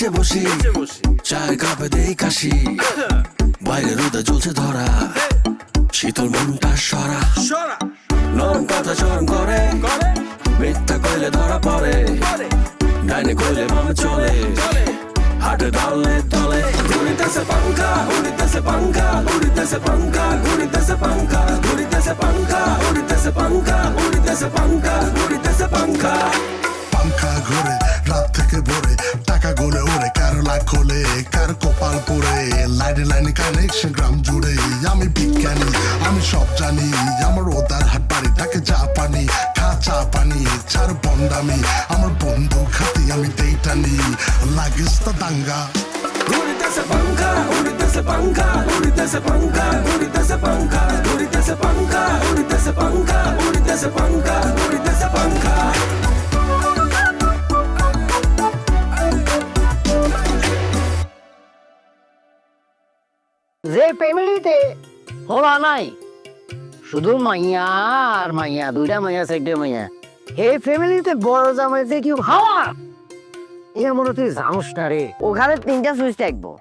নিচে বসি চায়ের কাপে দেই কাশি বাইরে রোদে জ্বলছে ধরা শীতল মনটা সরা নরম কথা চরম করে মিথ্যা কইলে ধরা পড়ে ডাইনে কইলে মামে চলে হাটে দলে দলে ঘুরিতেছে পাঙ্খা উড়িতেছে পাঙ্খা উড়িতেছে পাঙ্খা ঘুরিতেছে পাঙ্খা ঘুরিতেছে পাঙ্খা উড়িতেছে পাঙ্খা উড়িতেছে পাঙ্খা ঘুরিতেছে পাঙ্খা পাঙ্খা ঘুরে রাত থেকে ভোরে টাকা গোলে ওরে কার লাখ খোলে কার কপাল পরে লাইনে লাইনে কানেকশন গ্রাম জুড়ে আমি বিজ্ঞানী আমি সব জানি আমার ওদার হাট বাড়িটাকে চা পানি খা চা পানি চার বন্ডামি আমার বন্ধু খাতি আমি দেইটানি লাগিস তা দাঙ্গা ঘুরিতেছে পাঙ্খা উড়িতেছে পাঙ্খা উড়িতেছে পাঙ্খা ঘুরিতেছে পাঙ্খা ঘুরিতেছে পাঙ্খা উড়িতেছে পাঙ্খা উড়িতেছে পাঙ্খা ঘুরিতেছে পাঙ্খা যে ফ্যামিলিতে হলা নাই শুধু মাইয়া আর মাইয়া দুইটা মাইয়া চারটে মাইয়া এই ফ্যামিলিতে বড় জামাইতে কেউ হাওয়া এমন তুই জানোস না রে। ওখানে তিনটা সুইচ থাকবো।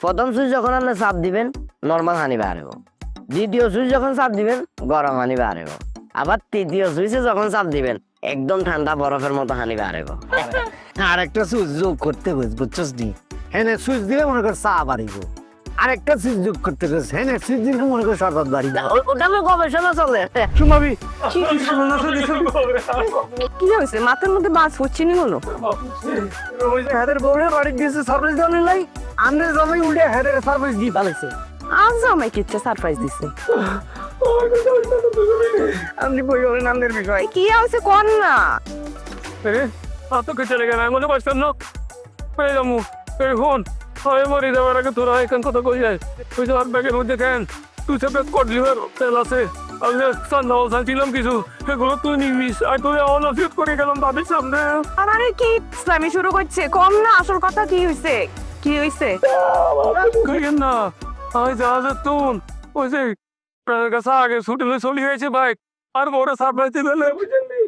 প্রথম সুইচ যখন আপনি চাপ দিবেন নর্মাল হানি বাড়ব, দ্বিতীয় সুইচ যখন চাপ দিবেন গরম হানি বাড়ব, আবার তৃতীয় সুইচে যখন চাপ দিবেন একদম ঠান্ডা বরফের মতো হানি বাড়ব। আর একটা সুইচ যোগ করতে বুঝছস নি, হ্যাঁ সুইচ দিলে মনে কর চা বাড়িব, আরেকটা সুইচ যোগ করতে গেছে হ্যাঁ সুইচ দিলে মনে কর শরবত বাড়িব। ওটা তো গবেষণা চলে। সুমাবি কি হয়েছে মাথার মধ্যে বাস হচ্ছে নি হলো হাতের বউরে বাড়ি দিয়েছে সারপ্রাইজ দেওয়া নাই আমরা জমাই উল্টে হাতের সারপ্রাইজ দিয়ে পালাইছে। আজ জামাই কিচ্ছে সারপ্রাইজ দিছে আপনি বই বলেন আমাদের বিষয় কি হয়েছে কোন না তোকে চলে গেল আমি মনে পারতাম না পেয়ে যাবো এই হন হয় মরে যাওয়ার আগে তোরা এখান কথা কই যায় ওই যে আর ব্যাগের মধ্যে কেন তুই সে ব্যাগ কট লিভার তেল আছে আমি সন্ধ্যাও চাইছিলাম কিছু সেগুলো তুই নিবিস আর তুই অনফিট করে গেলাম ভাবিস সামনে আরে কি ইসলামি শুরু করছে কম না আসল কথা কি হয়েছে কি হয়েছে কইেন না আমি জাহাজের তুন ওই যে কাছে আগে ছুটি চলি হয়েছে বাইক আর বড় সারপ্রাইজ দিলে বুঝেননি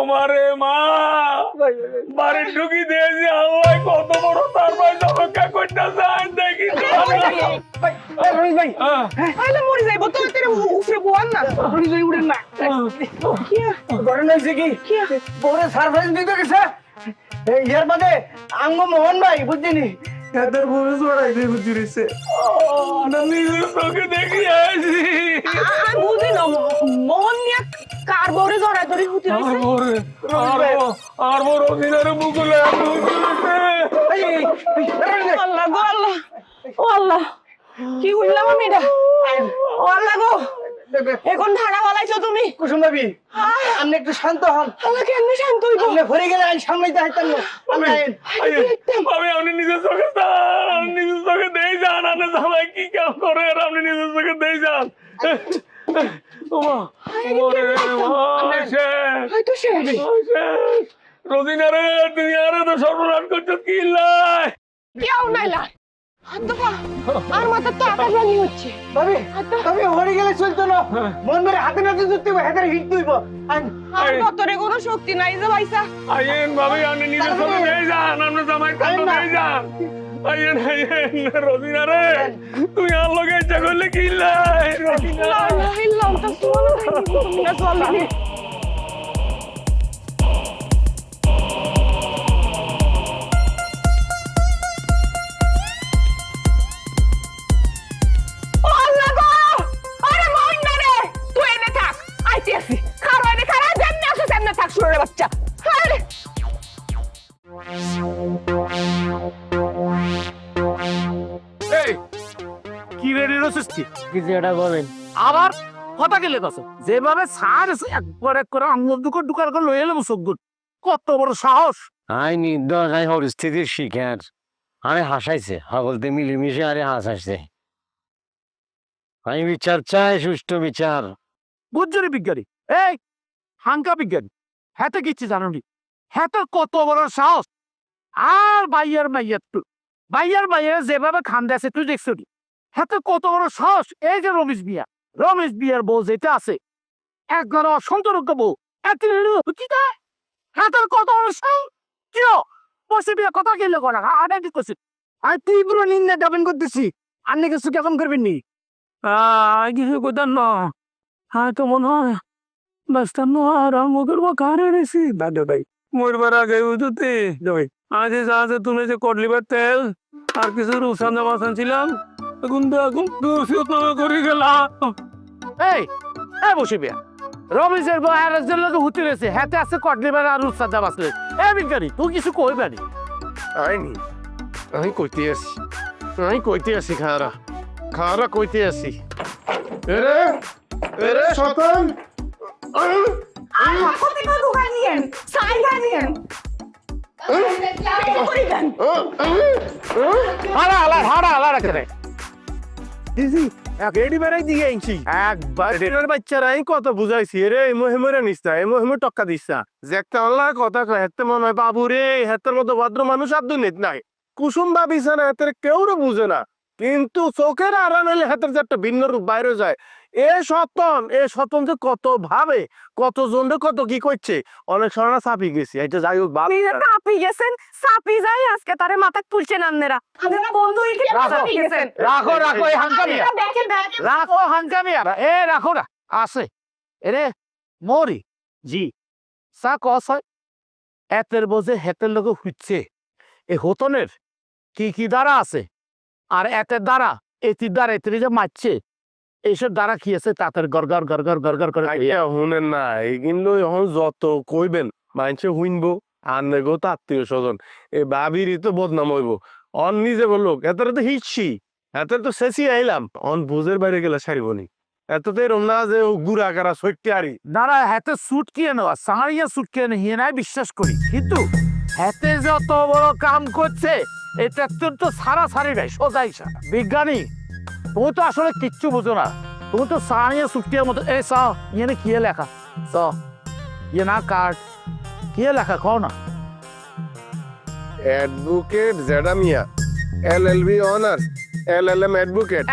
আমারে মা বাড়ি ঢুকি দিয়েছি আল্লাহ কত বড় সারপ্রাইজ অপেক্ষা করতে যায় দেখি আরে মরে যাইবো তো তেরে উফরে বোন না আপনি যাই উড়েন না কি ঘরে নাইছে কি কি বড় সারপ্রাইজ দিতে গেছে এই ইয়ার বাদে আঙ্গ মোহন ভাই বুঝছিনি এদের বড় জড়াই দিয়ে বুঝিছে না নিজের চোখে দেখি আইছি আমি বুঝি না মোহন নিয়া কার বড়ে জড়াই ধরে হুতি হইছে আর বড় দিনের মুকুলে আল্লাহ গো আল্লাহ ও আল্লাহ কি হইলাম আমি এটা ও আল্লাহ গো এখন ধারা বলাইছো তুমি কুসুম ভাবি আপনি একটু শান্ত হন আল্লাহ কেমনে শান্ত হইব আপনি ভরে গেলে আইন সামলাইতে হাইতাম না আমি আপনি নিজের চোখে আপনি নিজের চোখে দেই যান আপনি জামাই কি কাম করে আর আপনি নিজের চোখে দেই যান ওমা ওরে মা শেষ হয়তো শেষ রোজিনা রে তুমি আরে তো সর্বনাশ করছো কি লাই কেউ নাই লাই আর মাথা তো আকাশ ভাঙি হচ্ছে ভাবি ভাবি ভরে গেলে চলতো না মন মেরে হাতে নাতে ধরতে হবে হাতের হিট তুইব আর ভেতরে কোনো শক্তি নাই যে ভাইসা আইন ভাবি আপনি নিজের চোখে দেই যান আপনি জামাই কান্দ দেই যান আইন আইন রোজিনা রে তুই আর লগে ইচ্ছা করলে কি লাই রোজিনা লা ইলাহা ইল্লাল্লাহ সুবহানাল্লাহ বাচ্চা কি রেডি রসিস কিছু এটা বলেন আবার কথা গেলে কস যেভাবে সার একবার এক করে আঙুল দুটো ঢুকার করে লয়ে এলাম চোখ কত বড় সাহস আইনি দরকার পরিস্থিতির শিকার আরে হাসাইছে বলতে মিলেমিশে আরে হাসাইছে আমি বিচার চাই সুষ্ঠু বিচার বুঝলি বিজ্ঞানী এই হাঙ্কা বিজ্ঞানী হ্যাঁ কিচ্ছি জানি হ্যাঁ কত বড় সাহস আর বাইয়ার মাইয়ার যেভাবে খান্দে আছে তুই দেখছো হ্যাঁ কত বড় সাহস এই যে রমেশ বিয়ার বউ যেটা আছে একবার অসন্তরজ্ঞ বউ হ্যাঁ কত বড় সাহস কি বসে বিয়া কথা গেলে করা আরে কি করছিস আর তীব্র নিন্দা জ্ঞাপন করতেছি আপনি কিছু জ্ঞাপন করবেন নি কিছু কোথাও না হ্যাঁ তো মনে হয় বাস্তার নো আরম্ভ করবো কারে রেছি দাদা ভাই মরবার আগে উঠতে ভাই আজ যা আছে তুমি যে কটলিবার তেল আর কিছু রুসান জামাসান ছিলাম এখন দেখুন করে গেলাম এই বসে বিয়া রবিজের বই আর একজন লোক হুতি রয়েছে হাতে আছে কটলিবার আর রুসান জামাসলে এ বিজ্ঞানী তুই কিছু কইবানি আইনি আমি কইতে আসি খারা কইতে আসি এরে এরে শতান কোথেকে দোকান নিয়েন সাইডা নিয়েন হারা আলা রাখতে দিদি এক এডি বেড়াই দিয়ে আইছি একবার এর বাচ্চারা এই কত বুঝাইছি রে মহিমরে নিস্তা এই মহিমে টক্কা দিছা যে একটা আল্লাহ কথা কয় হেতে মনে হয় বাবু রে হেতের মতো ভদ্র মানুষ আর দুনিয়াত নাই কুসুম ভাবিছে না হেতের কেউ বুঝে না কিন্তু চোখের আড়াল হলে হাতের যে একটা ভিন্ন রূপ বাইরে যায় এ সতন যে কত ভাবে কত জনরে কত কি করছে অনেক সময় চাপি গেছি এটা যাই হোক ভাবি চাপি গেছেন চাপি যাই আজকে তারে মাথা তুলছেন আপনারা আপনারা বন্ধু হইতে চাপি গেছেন রাখো এই হাঙ্কামি দেখেন রাখো হাঙ্কামি রাখো না আছে এরে মরি জি সা কস হয় এতের বোঝে হেতের লোক হচ্ছে এ হতনের কি দ্বারা আছে আর এতের দ্বারা এতির দ্বারা এতির যে মারছে এইসব দ্বারা কি আছে তাদের গড়গড় করে শুনেন না এগুলো এখন যত কইবেন মানুষে শুনবো আর নেগো তো আত্মীয় স্বজন এই ভাবিরই তো বদনাম হইব অন নিজে বললো এত তো হিচ্ছি এত তো শেষই আইলাম অন বুঝের বাইরে গেলে সারিবনি এত তো এরম না যে গুড়া কারা সত্যি আরি দাঁড়া হাতে সুট কিনে নেওয়া সাঁড়িয়া সুট কিনে নেই হিয়ে নাই বিশ্বাস করি কিন্তু হাতে যত বড় কাম করছে এটা তো সারা সারি নাই সোজাই বিজ্ঞানী তুমি তো আসলে কিচ্ছু বুঝো না তুমি তো সাঁড়িয়া সুটকিয়ার মতো এ সা ইয়ে কি লেখা স ইয়ে না কার্ড কি লেখা কও না অ্যাডভোকেট জেডামিয়া এলএলবি অনার্স এলএলএম অ্যাডভোকেট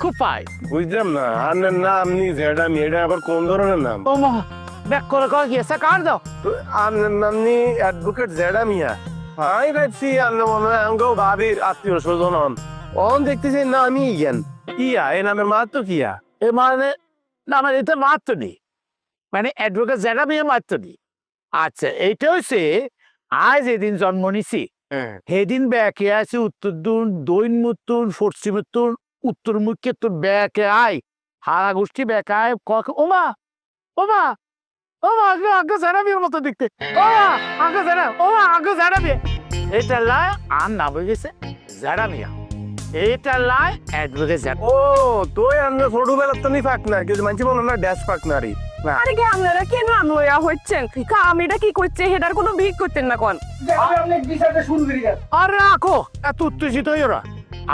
খুব পাই বুঝলাম না আনের নাম নি জেডামিয়া এটা আবার কোন ধরনের নাম ও মা ব্যাক করে কয় গিয়েছে কার্ড দাও আনের নাম নি অ্যাডভোকেট জেডামিয়া আমি ভাবছি আন্না মনে হয় আমাকেও ভাবির আত্মীয় স্বজন হন অন দেখতেছি না আমি ইয়ান ইয়া এ নামের মাত্র কিয়া এ মানে না মানে এটা মাত্র নেই মানে অ্যাডভোকেট যেটা মেয়ে মাত্র নেই আচ্ছা এইটা হচ্ছে আজ এদিন জন্ম নিছি সেদিন ব্যাকে আছে উত্তর দুন দৈন মুত্তুন পশ্চিম উত্তর উত্তর মুখে তোর ব্যাকে আয় হারা গোষ্ঠী ব্যাকে আয় ওমা আগে জানাবির মতো দেখতে আগে জানাবি এটা লাই আর নাম হয়ে গেছে জানাবিয়া এটা লাই অ্যাডভোকেট ও তুই আন্না ছোটবেলা তো নি ফাক না কিন্তু মানুষ বলো না ড্যাশ ফাক নারী আরে কি আপনারা কেন আনলয়া হচ্ছেন কামিটা কি করছে হেডার কোনো ভিক করতেন না কোন আর রাখো এত উত্তেজিত হইরা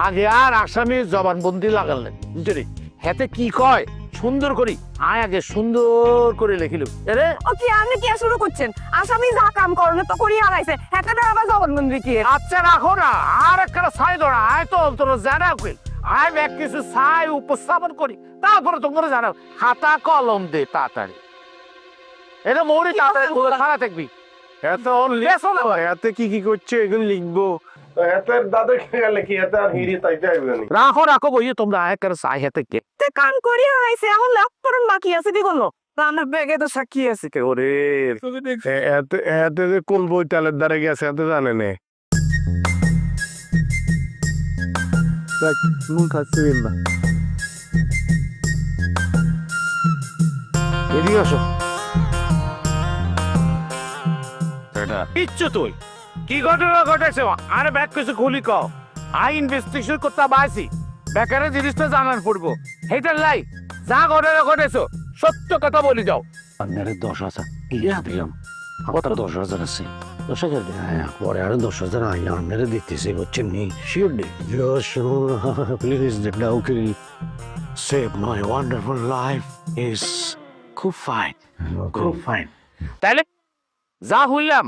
আগে আর আসামি জবানবন্দি লাগালেন বুঝলি হেতে কি কয় সুন্দর করি আয় আগে সুন্দর করে লিখিল আরে ও কি আপনি কি শুরু করছেন আসামি যা কাম করনে তো করি হারাইছে হেতে আবার জবানবন্দি কি আচ্ছা রাখো না আর একটা সাই ধরা আয় তো তোর জানা কইল আয় এক কিছু সাই উপস্থাপন করি তারপরে তোমরা জানাও খাতা কলম দে তাড়াতাড়ি এটা মৌরি তাড়াতাড়ি খারাপ থাকবি এত এতে কি করছে এগুলো লিখবো এতের দাদা খেয়ে লেখি এতে আর হিরি তাইতে আসবে না রাখো বইয়ে তোমরা আয় করে সাই হেতে কে তে কাম করি হারাইছে এখন লাভ করুন বাকি আছে দি বললো রান্নার ব্যাগে তো সাক্ষী আছে কে ওরে এতে যে কোন বই তালের দ্বারা গেছে এত জানে নে নুন খাচ্ছি না এদিকে আসো কিচ্ছু তুই কি ঘটনা ঘটেছে আরে ব্যাগ কিছু খুলি কও আই ইনভেস্টিগেশন করতে পারছি বেকারের জিনিসটা জানার পড়বো হেটার লাই যা ঘটনা ঘটেছো সত্য কথা বলি যাও আপনার 10,000 ইয়া দিলাম আমার 10,000 আছে 10,000 হ্যাঁ পরে আরো 10,000 আইয়া আপনারা দিতেছি বুঝছেন নি sure day please okay save my wonderful life is খুব ফাইন তাইলে যা হইলাম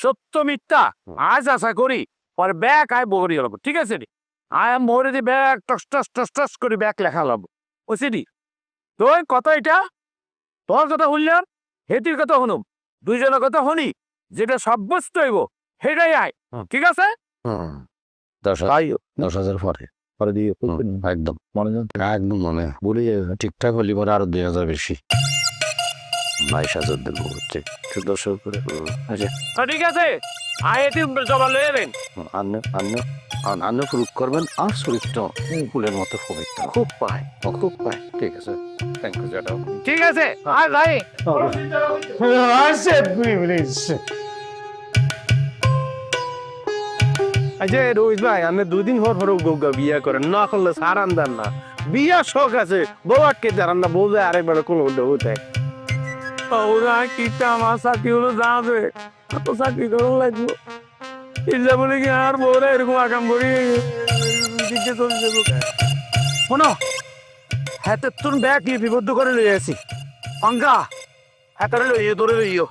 সত্য মিথ্যা আজ আশা করি পরে ব্যাগ আয় বগরি হলো ঠিক আছে নি আয় মোরে দি ব্যাগ টস করে ব্যাগ লেখা হলো বুঝছি নি তোর কথা এটা তোর কথা শুনলাম হেতির কথা শুনুম দুইজনের কথা শুনি যেটা সাব্যস্ত হইব সেটাই আয় ঠিক আছে 10,000 পরে পরে দিয়ে একদম মনে একদম মনে বলি ঠিকঠাক হলি পরে আরো 2,000 বেশি 22,000 দেবো হচ্ছে 1400 করে ঠিক আছে আয় এটি জমা লয়ে যাবেন আন্ন প্রুফ করবেন আর শরীরটা ফুলের মতো পবিত্র খুব পায় ঠিক আছে থ্যাংক ইউ জ্যাঠাও ঠিক আছে আয় ভাই আচ্ছা রোহিত ভাই আপনি 2 দিন পর গৌগা বিয়া করেন না করলে সার আন্দার না বিয়া শখ আছে বউ আটকে দাঁড়ান না বউ যায় আরেকবার কোনো উঠে ওরা কি আমার চাকরি হলো যাবে তো চাকরি করো লাগবো ইচ্ছা বলে কি আর বউরা এরকম আকাম করি শোনো হ্যাঁ তোর ব্যাগ নিয়ে বিবদ্ধ করে লই আসি অঙ্কা হাতারে লইও ধরে লইও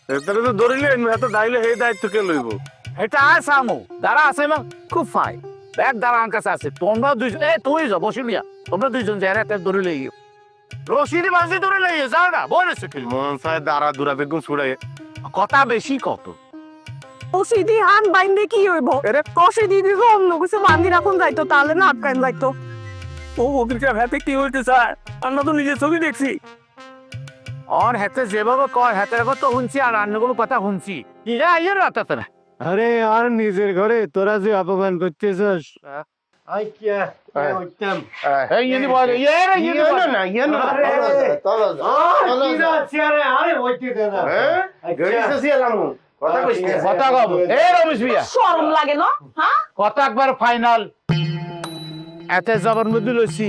এটারে তো ধরিলে এত দাইলে সেই দায়িত্ব কে লইব এটা আছে আমো দাঁড়া আছে না খুব ফাই ব্যাগ দাঁড়া আমার কাছে আছে তোমরা দুইজন তুই যাও বসিলিয়া তোমরা দুইজন যারা একটা ধরে লইও রশিদি বাজি ধরে লইও যাও না বলেছে কি মন সাহেব দাঁড়া দুরা বেগুন ছুড়াই কথা বেশি কত ওসিদি হান বাইন্দে কি হইব ওসিদি দিদি অন্য কিছু বান্ধি রাখুন যাইতো তাহলে না আটকাইন যাইতো ও ওদিকে হাতে কি হইতে স্যার আমরা তো নিজের ছবি দেখছি আর হাতে যেভাবে কয় হাতের কথা শুনছি আর অন্যগুলো কথা শুনছি ইয়া ইয়ের রাতাতে না আরে আর নিজের ঘরে তোরা যে অপমান করতেছস আই কিয়া ওইতাম এই ইনি বল ইয়ের ইনি বল না ইয়েনো কি যাচ্ছে আরে আরে ওইতে দে না গড়িতেছি এলাম কথা কইছ কথা কব এ রমেশ ভাইয়া শরম লাগে না হ্যাঁ কথা একবার ফাইনাল এতে জবর মধ্যে লইছি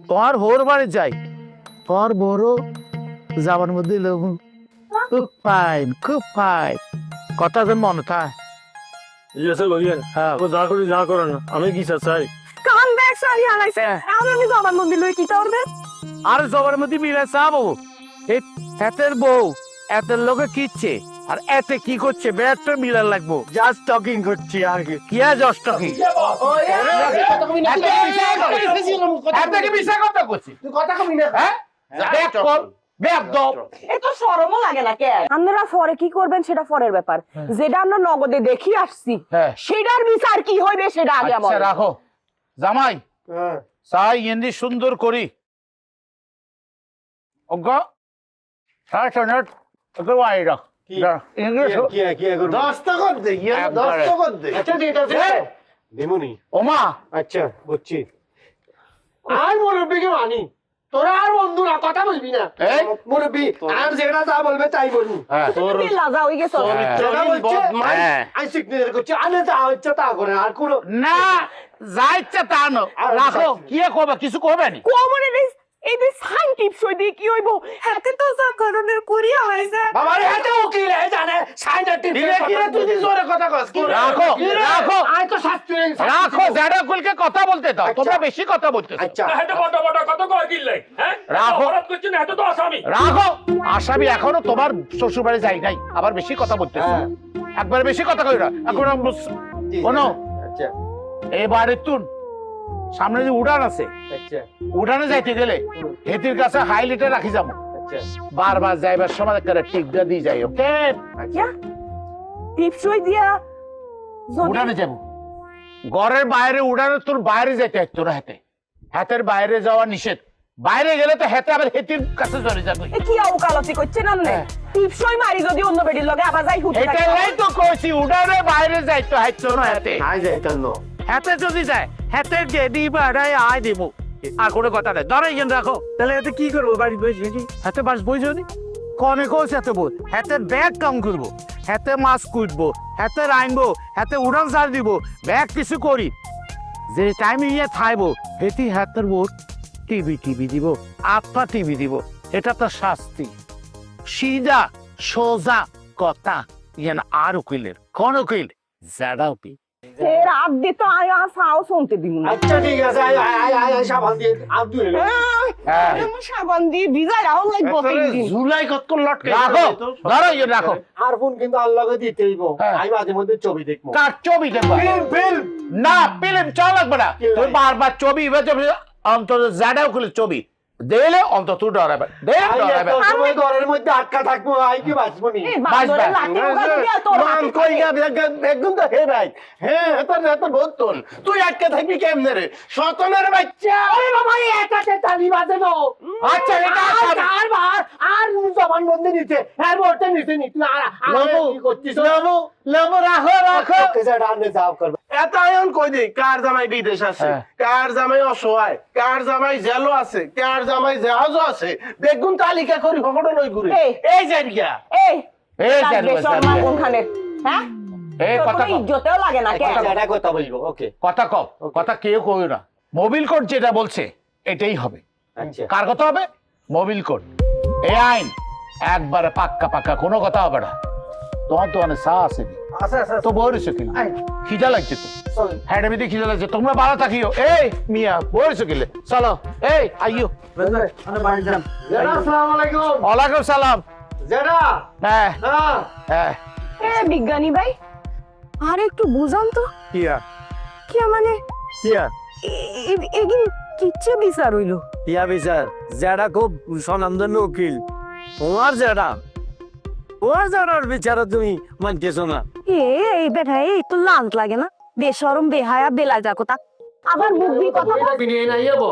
তোর হোর বাড়ি যাই তোর বড় যাবার মধ্যে লব খুব ফাইন কথা যেন মনে থাকে ইয়েছে লইয়েন হ্যাঁ ও যা করে না আমি কি চাই কান ব্যাগ সারি হারাইছে আমি জবান মন্দির লই কি করবে আর জবর মধ্যে মিলে চাবো এতের বউ এতের লোকে কিচ্ছে আর এতে কি করছে ব্যাগটা মিলার লাগবো জাস্ট টকিং করছি আর কি কি আর জাস্ট টকিং এতে কি মিশা কথা করছি তুই কথা কবি না হ্যাঁ ব্যাগ কর ব্যাগ দাও এত শরমও লাগে না কেন আপনারা পরে কি করবেন সেটা পরের ব্যাপার যেটা আমরা নগদে দেখি আসছি হ্যাঁ। সেটার বিচার কি হইবে সেটা আগে আচ্ছা আমার রাখো জামাই চাই এন্দি সুন্দর করি অজ্ঞ সাড়ে ছয় ওকে ওয়াই রাখ ওমা আচ্ছা বুঝছি আর মুরব্বীকে মানি তোরা আর বন্ধুরা কথা বলবি না মুরব্বী আর যেটা যা বলবে তাই বলবি তোর লাজা হই গেছে যেটা বলছে আই সিগনেচার করছি আনে যা হচ্ছে তা করে আর কোনো না যা ইচ্ছা তা নো রাখো কি কবে কিছু করবে নি কোমরে এই যে সাইন্টিফিক সই দিয়ে কি হইব হাতে তো যা কারণের করিয়া হইছে বাবা রে এটা উকিল এ জানে সাইন্টিফিক দিলে কি রে তুই জোরে কথা কস রাখো রাখো আই তো শাস্ত্রী রাখো যারা কুলকে কথা বলতে দাও তোমরা বেশি কথা বলতেছো আচ্ছা এটা বড় বড় কত কয় দিলে হ্যাঁ রাখো। অপরাধ করছ না এটা তো আসামি রাখো আসামি এখনো তোমার শ্বশুর বাড়ি যাই নাই আবার বেশি কথা বলতেছো একবার বেশি কথা কইরা এখন শোনো আচ্ছা এবারে তুন সামনে যে উড়ান আছে আচ্ছা উড়ানে যাইতে গেলে হেতির কাছে হাইলাইটে রাখি যাবো আচ্ছা বারবার যাইবার সময় করে টিপটা দিয়ে যাই ওকে ইয়া টিপ সই দিয়া উড়ানে যাবো ঘরের বাইরে উড়ানে তোর বাইরে যাইতে হয় তোর হাতে হাতের বাইরে যাওয়া নিষেধ বাইরে গেলে তো হাতে আবার হেতির কাছে চলে যাবে এ কি আউকালতি করছেন না টিপ সই মারি যদি অন্য বেডির লগে আবার যাই হুট এটাই তো কইছি উড়ানে বাইরে যাইতে হয় তোর হাতে আই যাই কেন হাতে যদি যায় হাতে যে দিবা আয় দিব আর কোনো কথা নেই ধরে ইয়েন রাখো তাহলে এতে কি করবো বাড়ি বসে হাতে বাস বইছো নি কনে কোস হাতে বই হাতে ব্যাগ কাম করবো হাতে মাছ কুটবো হাতে রাইনবো হাতে উড়ান সার দিব ব্যাগ কিছু করি যে টাইমে ইয়ে থাইবো হেতি হাতের বোট টিভি দিব আপা টিভি দিব এটা তো শাস্তি সিধা সোজা কথা ইয়েন আর উকিলের কোন উকিল জাডা উকিল এর আগ দিয়ে তো আয়া সাও শুনতে দিন না আচ্ছা ঠিক আছে আই সাবান দিয়ে আব্দুল হ্যাঁ সাবান দিয়ে ভিজাই রাও লাগবো তিন জুলাই কত লটকে রাখো ধরো ইয়ে রাখো আর ফোন কিন্তু আল্লাহকে দিতেইব হ্যাঁ। আই মাঝে মধ্যে ছবি দেখবো কার ছবি দেখবা ফিল্ম না ফিল্ম চল লাগবে না তুই বারবার ছবি অন্তত জাডাও খুলে ছবি দিলে অন্তত ডরাবে ঘরের মধ্যে আটকা থাকবো আই কি বাঁচবো নি এই বান্দরের লাঠি মুখে দিয়া তোর হাতে থাকে। একদম তো হে ভাই হ্যাঁ এত বলতন তুই আটকে থাকবি কেমনে রে শতনের বাচ্চা বাবা একাতে তালি বাজে না আচ্ছা এটা আর জবান বন্ধে নিতে হ্যাঁ বলতে নিতে নি তুই আর কি করছিস লেবু রাখো রাখো যেটা আনলে যাও করবে এত আয়ন কই দি কার জামাই বিদেশ আছে কার জামাই অসহায় কার জামাই জেলও আছে কার জামাই জাহাজও আছে বেগুন তালিকা করি ফটো লই ঘুরে এই জায়গা এই এই তার বেশরমা কোনখানে হ্যাঁ এই তোর কথা কোনো ইজ্জতেও লাগে না কে এটা কথা বলবো ওকে কথা কও কথা কেউ কই না মোবিল কোড যেটা বলছে এটাই হবে আচ্ছা কার কথা হবে মোবিল কোড এই আইন একবারে পাক্কা পাক্কা কোনো কথা হবে না তোমার তো অনেক সা আছে আচ্ছা তো বইরেছো কি খিদা লাগছে তো হ্যাঁ এমনি খিদা লাগছে তোমরা ভালো থাকিও এই মিয়া বইরেছো কিলে চলো এই আইও আসসালামু আলাইকুম ওয়ালাইকুম সালাম জেডা হ্যাঁ হ্যাঁ হ্যাঁ এ বিজ্ঞানী ভাই আর একটু বুঝান তো কিয়া কি মানে কিয়া এগিন কিচ্ছু বিচার হইলো ইয়া বিচার যেটা খুব সনন্দন উকিল তোমার যেটা তোমার যেটার বিচারা তুমি মানতেছো না এই বেটা এই তো লাজ লাগে না বেশরম বেহায়া বেলা যা কথা আবার বুদ্ধি কথা বল। বিনিয়ে নাই যাবো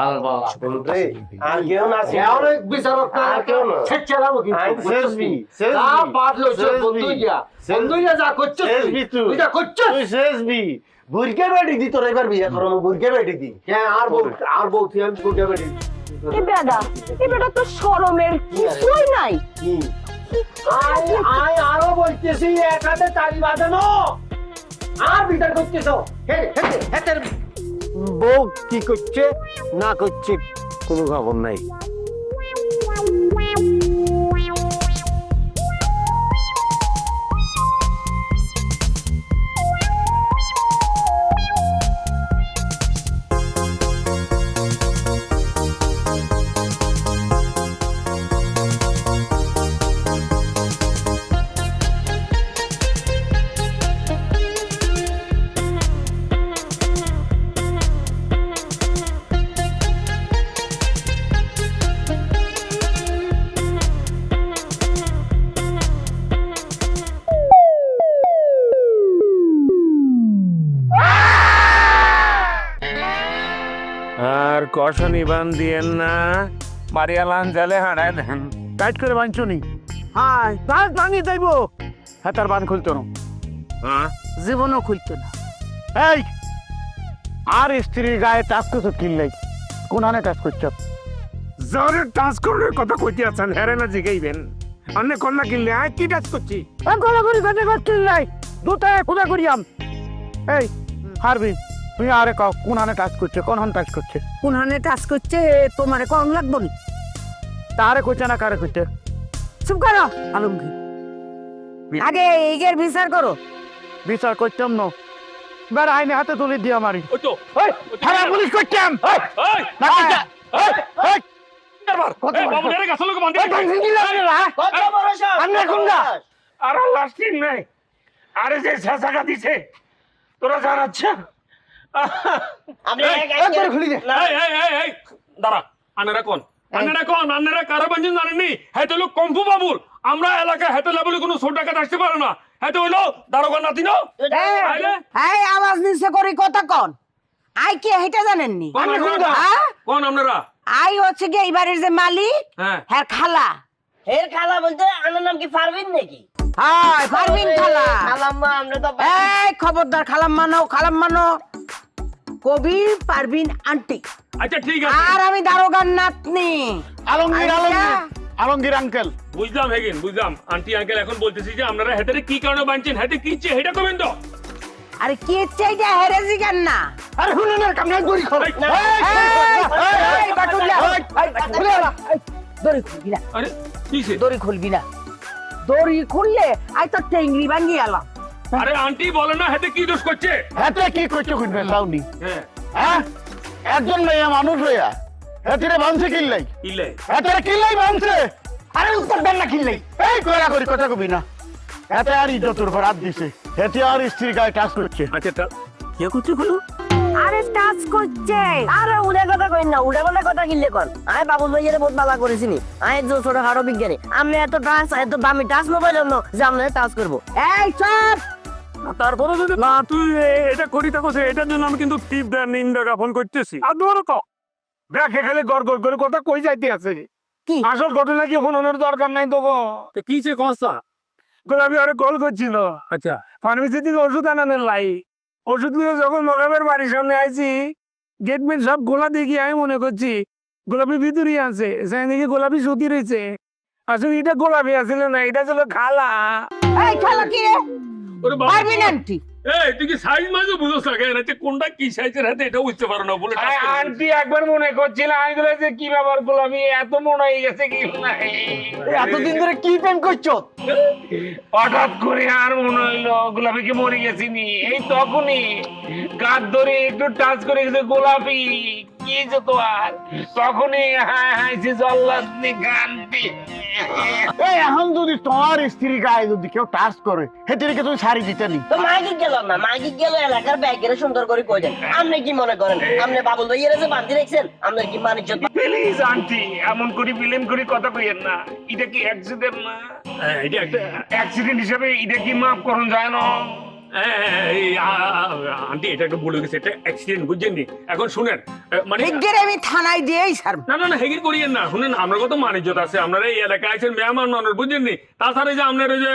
আর বাবা বলতে আর কেউ না আছে অনেক বিচারক আর কেউ না ছেড়াবো কি শেষবি যা পাঠ লইছ বন্ধুইয়া যা করছিস তুই যা করছিস তুই শেষবি বুরকে বেটি দি তোর এবার বিয়া করো বুরকে বেটি দি হ্যাঁ আর বউ তুই আমি বুকে বেটি এ বেটা তো শরমের কিছুই নাই আই আরো বলতেছি একাতে তালি বাজানো আর বিচার করতেছ হেতে বউ কি করছে না করছে কোনো খবর নাই আর কষনি বান দিয়েন না মারিয়ালান জালে হাঁড়ায় দেন টাইট করে বাঁধছো নি হ্যাঁ তার ভাঙিয়ে দেব হ্যাঁ তার বান খুলতো না হ্যাঁ জীবনও খুলতো না এই আর স্ত্রীর গায়ে টাচ করছো কিনলাই কোন আনে টাচ করছো যারে টাচ করার কথা কইতে আছেন হেরে না জিগাইবেন অন্য কন্যা কিনলে আয় কি টাচ করছি গলাগলি বেটে করছিল নাই দুটায় পূজা করিয়াম এই হারবি তুই আরে কও কোন আনে টাচ করছে কোন হান টাচ করছে কোন হানে টাচ করছে তোমারে কম লাগবো না তারে করছে না কারে করছে চুপ করো আলমগীর আগে এইগের বিচার করো বিচার করতাম না বের আইনে হাতে তুলে দিয়া মারি ওই তো থানা পুলিশ করতাম এই না করতাম। এই, কত বাবু রে গাছ লোক বাঁধি কত বড় সাহস আমি কোনটা আর লাস্টিং নাই আরে যে ছেঁচাকা দিছে তোরা জানাচ্ছে আমি একবার খুলি দে এই দাঁড়া আনেরা কোন আনেরা কারো বাঞ্জিন জানেননি হেতে লোক কম্পু বাবুল আমরা এলাকায় হেতে লেভেলে কোনো ছোট টাকা আসতে পারে না হেতে হইলো দারোগা নাতি না আইলে এই আওয়াজ নিচে করি কথা কন আই কে হেটা জানেননি হ্যাঁ? কোন আপনারা আই হচ্ছে কি এই বাড়ির যে মালিক হ্যাঁ হ্যাঁ খালা এর খালা বলতে আমার নাম কি পারবিন নাকি হ্যাঁ পারবিন খালা খালাম্মা আমরা তো এই খবরদার খালাম মানো কবির পারবিন আন্টি আচ্ছা ঠিক আছে আর আমি দারোগার নাতনি আলমগীর আঙ্কেল বুঝলাম হেগেন বুঝলাম আন্টি আঙ্কেল এখন বলতেছি যে আপনারা হেতে কি কারণে বাঁধছেন হেতে কি চেয়ে হেটা কবেন তো আরে কি চাইটা হেরেজি কেন না আরে হুনের কামনা করি খো এই বাটুলা দড়ি খুলবি না আরে কিসে দড়ি খুলবি না দড়ি খুললে আই তো টেংরি ভাঙি এলাম আরে আন্টি বলে না হেতে কি দোষ করছে হাতে কি করছো খুঁজবে সাউনি হ্যাঁ হ্যাঁ একজন মেয়ে মানুষ হইয়া হাতিরে বাঁধছে কিনলাই ইলে হাতের কিনলাই বাঁধছে আরে উত্তর দেন না কিনলাই এই কইরা করি কথা কবি না হাতে আর ইজ্জতের উপর হাত দিছে হেতে আর স্ত্রীর গায়ে টাচ করছে আচ্ছা তা কে করছে খুলু আরে টাচ করছে। আরে উড়ে কথা কইন না, উড়ে বলে কথা কিনলে কোন? আমি বাবুল ভাইয়ের বহুত ভালো করেছিনি। আমি যে ছোট খাটো বিজ্ঞানী, আমি এত দামি টাচ মোবাইল জন্য যে আমরা টাচ করবো। এই চুপ! তারপরে যদি না তুই এটা করি থাকো এটার জন্য আমি কিন্তু তীব্র নিন্দা জ্ঞাপন করতেছি। আর ধর তো দেখে খালি গড় গড় করে কথা কই যাইতে আছে কি? আসল ঘটনা কি শোনানোর দরকার নাই তো গো। কি যে কনসা? গোলাপি আরে কল করছিল আচ্ছা ফার্মেসি থেকে ওষুধ আনানোর লাই ওষুধ নিয়ে যখন মগাবের বাড়ির সামনে আইছি গেটমেট সব গোলা দেখি আমি মনে করছি গোলাপি ভিতরেই আছে সেখানে দেখি গোলাপি সুতি রয়েছে আসলে এটা গোলাপি আছিল না এটা ছিল খালা। এই খেলা কি রে? ওরে বাবা পারবি না আন্টি? এই তুই কি সাইজ মাঝে বুঝোস না কেন? কোনটা কি সাইজের হাতে এটা বুঝতে পারো না বলে টাচ করে দিলি। আন্টি একবার মনে করছিল আমি বলে যে কি ব্যাপার গোলাপি এত মনে হয়ে গেছে কি নাই এতদিন ধরে কি প্রেম করছো? হঠাৎ করে আর মনে হইলো গোলাপিকে মরে গেছিনি এই তখনই গাছ ধরে একটু টাচ করে গেছে গোলাপি কি যে তো আর তখনই হাইছে জল্লাদনি গানটি। এই এখন যদি তোমার স্ত্রী গায়ে যদি কেউ টাচ করে সেটিকে তুমি শাড়ি দিতে নি। তো মাগিক গেল না, মাগিক গেল এলাকার ব্যাগের সুন্দর করে কই দেন। আপনি কি মনে করেন আপনি বাবুল ভাইয়ের যে বান্ধি রাখছেন আপনার কি মান ইজ্জত? প্লিজ আন্টি এমন করে বিলেম করে কথা কইেন না এটা কি অ্যাক্সিডেন্ট না এটা একটা অ্যাক্সিডেন্ট হিসাবে এটা কি মাফ করুন যায় না। আন্টি এটা একটু বলে গেছে এটা অ্যাক্সিডেন্ট বুঝছেন নি? এখন শুনেন মানে বিজ্ঞানী আমি থানায় দিয়েই ছাড়ব। না হেগির করিয়েন না। শুনেন আপনার কত মানিজ্যত আছে, আপনারা এই এলাকায় আছেন মেহমান মানুষ বুঝছেন নি? তাছাড়া এই যে আপনার ওই যে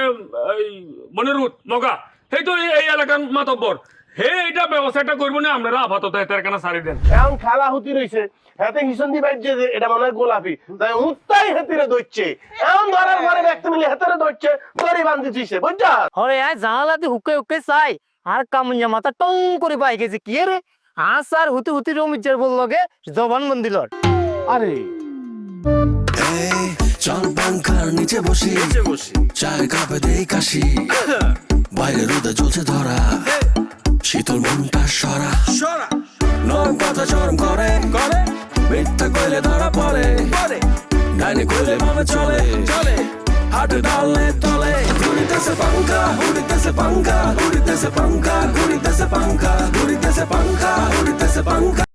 মনিরুত মগা সেই তো এই এলাকার মাতব্বর হে এটা ব্যবস্থাটা করবো না আপনারা আপাতত এটার কেন সারি দেন। এখন খেলা হতি রইছে হাতে হিসন দি বাইজে যে এটা মনে হয় গোলাপি তাই উত্তাই হাতিরে দইছে এখন ধরার পরে ব্যক্তি মিলে হাতেরে দইছে দড়ি বাঁধি দিছে বুঝছা। হরে আয় জানালাতে হুকে হুকে চাই আর কামুঞ্জা মাথা টং করে পাই গেছে কি রে আর হুতি হুতি রমিজের বললগে জবান বন্দিলর। আরে এই চল পাঙ্খার নিচে বসি চায়ের কাপে দেই কাশি বাইরে রোদে জ্বলছে ধরা শীতল মনটা সরা নরম কথা চরম করে মিথ্যা কইলে ধরা পড়ে ডাইনে কইলে ভাবে চলে হাটে ডালে তলে ঘুরিতেছে পাঙ্খা ঘুরিতেছে পাঙ্খা ঘুরিতেছে পাঙ্খা ঘুরিতেছে পাঙ্খা ঘুরিতেছে পাঙ্খা ঘুরিতেছে পাঙ্খা